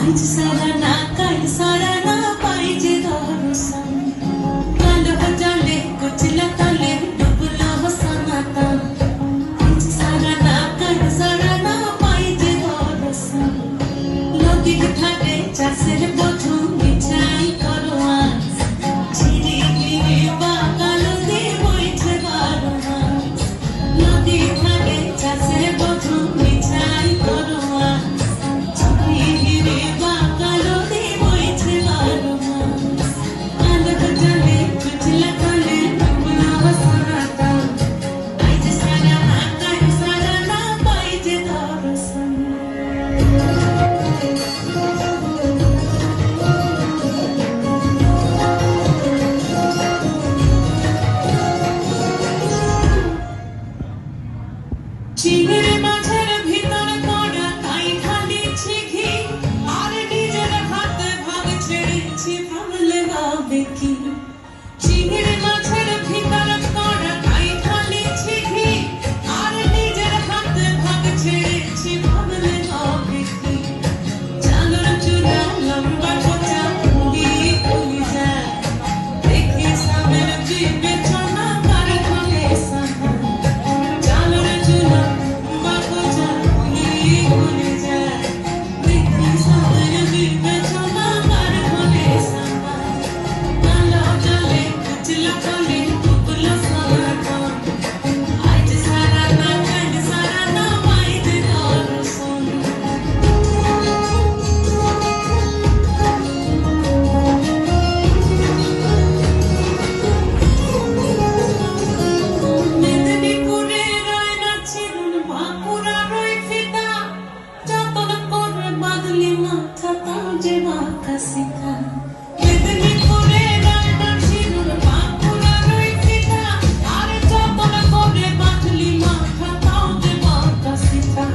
আজ সারা না কাল সারা না পাই যে দর্শন কালো জলে কুচলা তলে ডুবলো সনাতন আজ সারা না কাল সারা না পাই যে দর্শন নদীর ধারে চাষের বধূ বিছাই করো আজ ঝিরি গিরি বাগালো দিয়ে বইছে বারো মাস নদীর ধারে চাষের বধূ বিছাই করো আজ ঝিরি গিরি বাগালো দিয়ে বইছে বারো মাস কালো জলে কুচলা তলে ডুবলো সনাতন আজ সারা না কাল সারা না পাই যে দর্শন চিংড়ি মাছের ভিতর কড়া তাই ঢালিছি ঘি আর নিজের হাতে ভাগ ছেড়েছি ভাবলে হবে কি চিংড়ি মাছের ভিতর কড়া তাই ঢালিছি ঘি আর নিজের হাতে ভাগ ছেড়েছি ভাবলে হবে কি চাদর চুলা লম্বা খোঁচা দিয়ে খুলি যায় দেখি সামের বিবেচনা কার ঘরে সাহা চাদর চুলা লম্বা খোঁচা দিয়ে খুলি যায় দেখি সামের বিবেচনা কার ঘরে সাহা কালো জলে কুচলা তলে ডুবলো সনাতন আজ সারা না কাল সারা না পাই যে দর্শন মেদিনীপুরে রয় না ছিলুন বাঁকুড়া রয় ফিতা যতন করে বাদলি মাথা তাও যে বাঁকা শিখা মেদিনীপুরে রয় না ছিলুন বাঁকুড়া রয় ফিতা আর যতন করে বাদলি মাথা তাও যে বাঁকা শিখা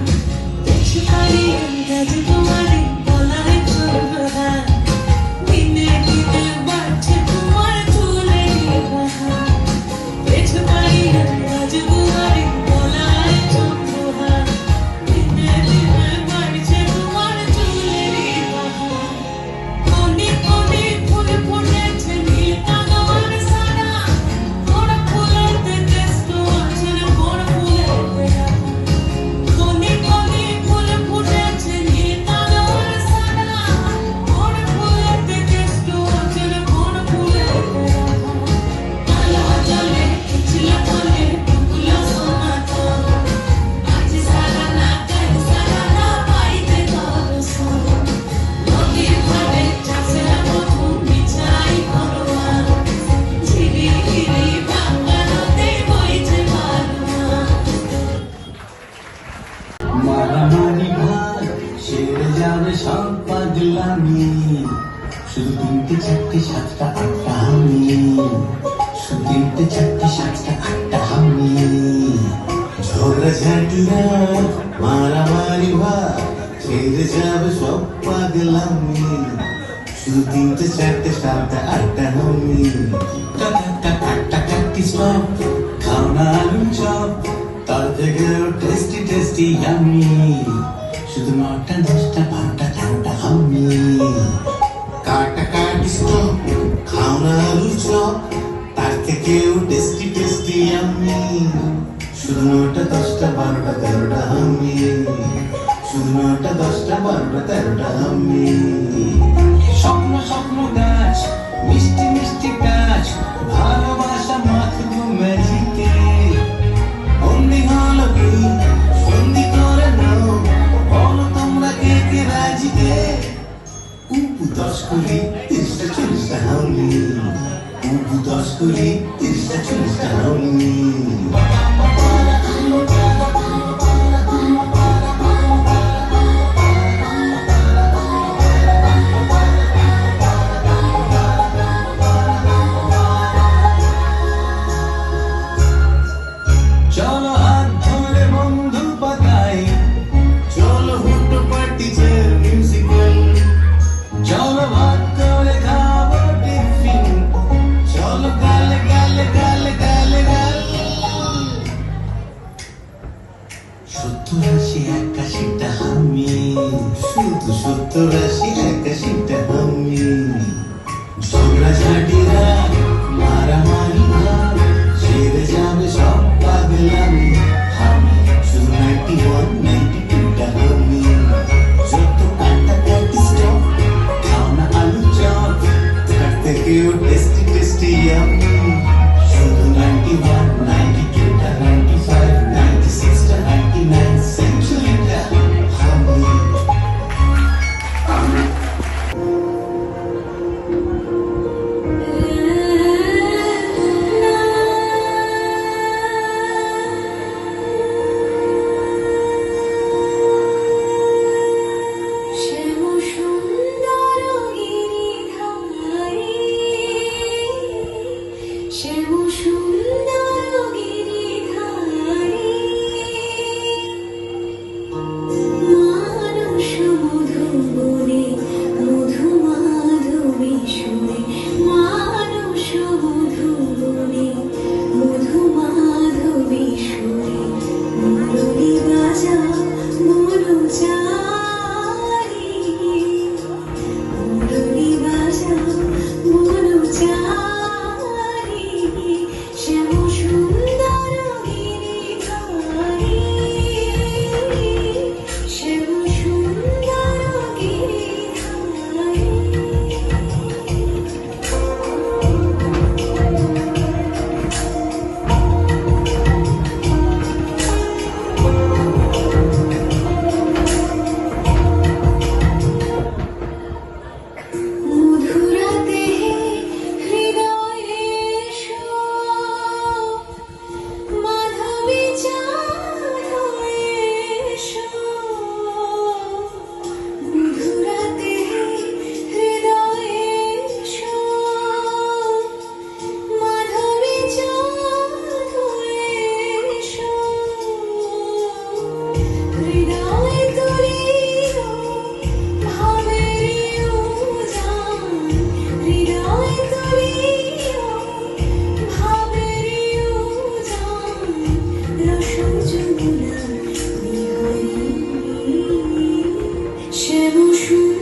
দেখি পারি রাজকুমারী বলায় ছোটরা দিনে দিনে বাড়ছে তোমার চুলের বাহার দেখি পারি রাজকুমারী বলায় ছোটরা দিনে দিনে বাড়ছে তোমার চুলের বাহার কোনি কোনি ফুল ফুটেছে নীল কানর সারা বড় ফুলেতে কেষ্ট আছে বড় ফুলেতে রাখা কোনি কোনি ফুল ফুটেছে নীল কানর সারা বড় ফুলেতে কেষ্ট আছে বড় ফুলেতে রাখা কালো জলে কুচলা তলে ডুবলো সনাতন আজ সারা না কাল সারা না পাই যে দর্শন নদীর ধারে চাষের বধূ বিছাই করো আজ ঝিরি গিরি বাগানোতে বইছে বারো মাস মারামারি ভাই সেরে যাবে সব পাগলামি শুধু তিনটে চারটে সাতটা আটটা আমি শুধু তিনটে চারটে সাতটা আটটা আমি ঝগড়া ঝাঁটিরা মারামারি ভাই সেরে যাবে সব পাগলামি শুধু তিনটে চারটে সাতটা আটটা আমি কাটা কাটা কাটি সব খাও না আলু চপ তার থেকে টেস্টি টেস্টি আমি শুধু 9টা 10টা 12টা 13টা আমি কাটা কাটি স্টপ খাও না আলু চপ তার থেকেও টেস্টি টেস্টি আমি শুধু 9টা 10টা 12টা 13টা আমি শুধু 9টা 10টা 12টা 13টা আমি স্বপ্ন স্বপ্ন গাছ মিষ্টি মিষ্টি কাজ ভালোবাসা মাখবো ম্যাজিকে বন্দি হলো কি সন্ধি করে নাও বলো তোমরা কে কে রাজিতে উপু 10 কুড়ি 30টা 40টা হাউলি উপু 10 কুড়ি 30টা 40টা হাউলি চলো হাত ধরে বন্ধু পাতাই চলো হুটো পার্টি চেয়ার মিউজিক্যাল চলো ভাত করে খাবো টিফিন চলো গালে গালে গালে গালে গালে শুধু 70-80-81টা আমি ঝগড়াঝাটিরা মারামারি ভাব সেরে যাবে সব পাগলামি আমি শুধু 91-92টা আমি যত কাটাকাটি স্টপ খাও না আলু চপ কাটতে কেউ টেস্টি টেস্টি আমি শুধু 91-92টা 95-96টা 99 সেঞ্চুরিটা আমি শ্যাম সুন্দর গিরিধারী শ্যাম সুন্দর গিরিধারী মানস মধুবনে মধু মাধবী সুরে মানস মধুবনে মধু মাধবী সুরে মুরলী বাজা মনোচারী মুরলী বাজা মনোচারী শ্যাম সুন্দর গিরিধারী শ্যাম সুন্দর গিরিধারী মধুরাতে হৃদয়ে এসো মাধবী চাঁদ হয়ে এসো মধুরাতে হৃদয়ে এসো মাধবী চাঁদ হয়ে এসো হৃদয় তুলিও ভাবের উজান হৃদয় তুলিও ভাবের উজান রস যমুনা বিহরী শ্যাম সুন্দর